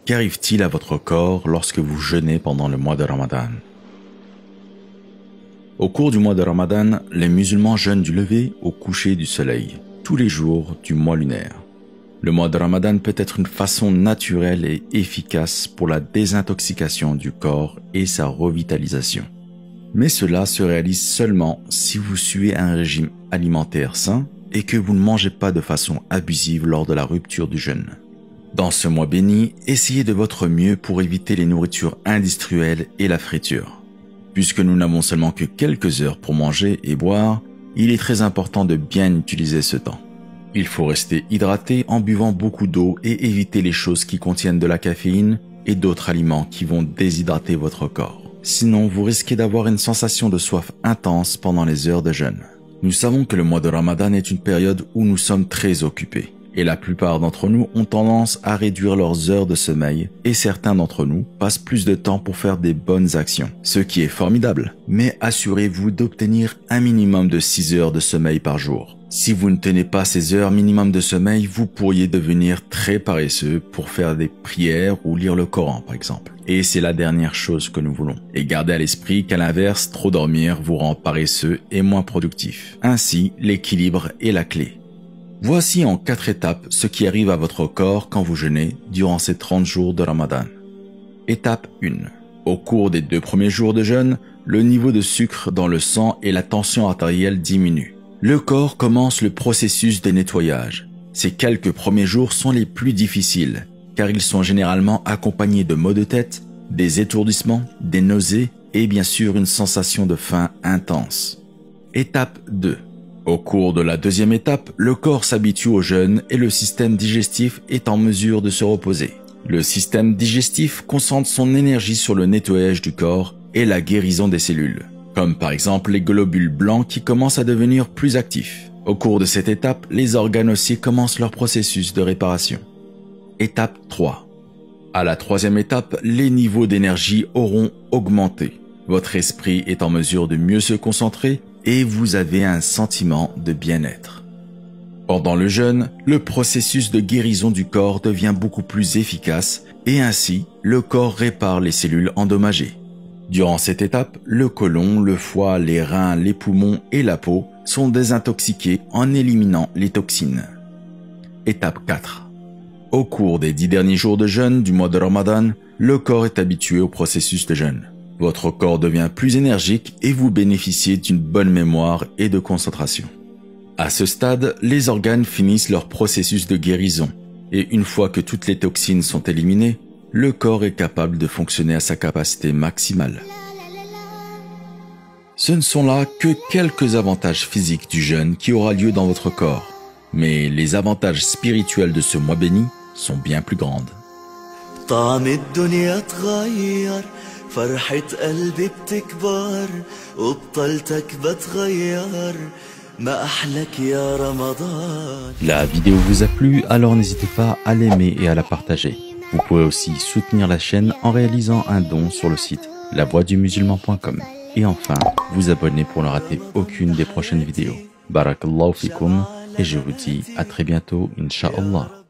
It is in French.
Qu'arrive-t-il à votre corps lorsque vous jeûnez pendant le mois de Ramadan? Au cours du mois de Ramadan, les musulmans jeûnent du lever au coucher du soleil, tous les jours du mois lunaire. Le mois de Ramadan peut être une façon naturelle et efficace pour la désintoxication du corps et sa revitalisation. Mais cela se réalise seulement si vous suivez un régime alimentaire sain et que vous ne mangez pas de façon abusive lors de la rupture du jeûne. Dans ce mois béni, essayez de votre mieux pour éviter les nourritures industrielles et la friture. Puisque nous n'avons seulement que quelques heures pour manger et boire, il est très important de bien utiliser ce temps. Il faut rester hydraté en buvant beaucoup d'eau et éviter les choses qui contiennent de la caféine et d'autres aliments qui vont déshydrater votre corps. Sinon, vous risquez d'avoir une sensation de soif intense pendant les heures de jeûne. Nous savons que le mois de Ramadan est une période où nous sommes très occupés. Et la plupart d'entre nous ont tendance à réduire leurs heures de sommeil et certains d'entre nous passent plus de temps pour faire des bonnes actions, ce qui est formidable. Mais assurez-vous d'obtenir un minimum de 6 heures de sommeil par jour. Si vous ne tenez pas ces heures minimum de sommeil, vous pourriez devenir très paresseux pour faire des prières ou lire le Coran par exemple. Et c'est la dernière chose que nous voulons. Et gardez à l'esprit qu'à l'inverse, trop dormir vous rend paresseux et moins productif. Ainsi, l'équilibre est la clé. Voici en 4 étapes ce qui arrive à votre corps quand vous jeûnez durant ces 30 jours de Ramadan. Étape 1. Au cours des 2 premiers jours de jeûne, le niveau de sucre dans le sang et la tension artérielle diminuent. Le corps commence le processus de nettoyage. Ces quelques premiers jours sont les plus difficiles, car ils sont généralement accompagnés de maux de tête, des étourdissements, des nausées et bien sûr une sensation de faim intense. Étape 2. Au cours de la deuxième étape, le corps s'habitue au jeûne et le système digestif est en mesure de se reposer. Le système digestif concentre son énergie sur le nettoyage du corps et la guérison des cellules, comme par exemple les globules blancs qui commencent à devenir plus actifs. Au cours de cette étape, les organes aussi commencent leur processus de réparation. Étape 3. À la troisième étape, les niveaux d'énergie auront augmenté. Votre esprit est en mesure de mieux se concentrer et vous avez un sentiment de bien-être. Pendant le jeûne, le processus de guérison du corps devient beaucoup plus efficace et ainsi, le corps répare les cellules endommagées. Durant cette étape, le côlon, le foie, les reins, les poumons et la peau sont désintoxiqués en éliminant les toxines. Étape 4. Au cours des 10 derniers jours de jeûne du mois de Ramadan, le corps est habitué au processus de jeûne. Votre corps devient plus énergique et vous bénéficiez d'une bonne mémoire et de concentration. À ce stade, les organes finissent leur processus de guérison et une fois que toutes les toxines sont éliminées, le corps est capable de fonctionner à sa capacité maximale. Ce ne sont là que quelques avantages physiques du jeûne qui aura lieu dans votre corps, mais les avantages spirituels de ce mois béni sont bien plus grands. فرحة قلبي بتكبر وبطلتك بتغير ما أحلك يا رمضان. La vidéo vous a plu, alors n'hésitez pas à l'aimer et à la partager. Vous pouvez aussi soutenir la chaîne en réalisant un don sur le site lavoidumusulman.com. Et enfin, vous abonner pour ne rater aucune des prochaines vidéos. Barakallahu fikum et je vous dis à très bientôt, Inch'Allah.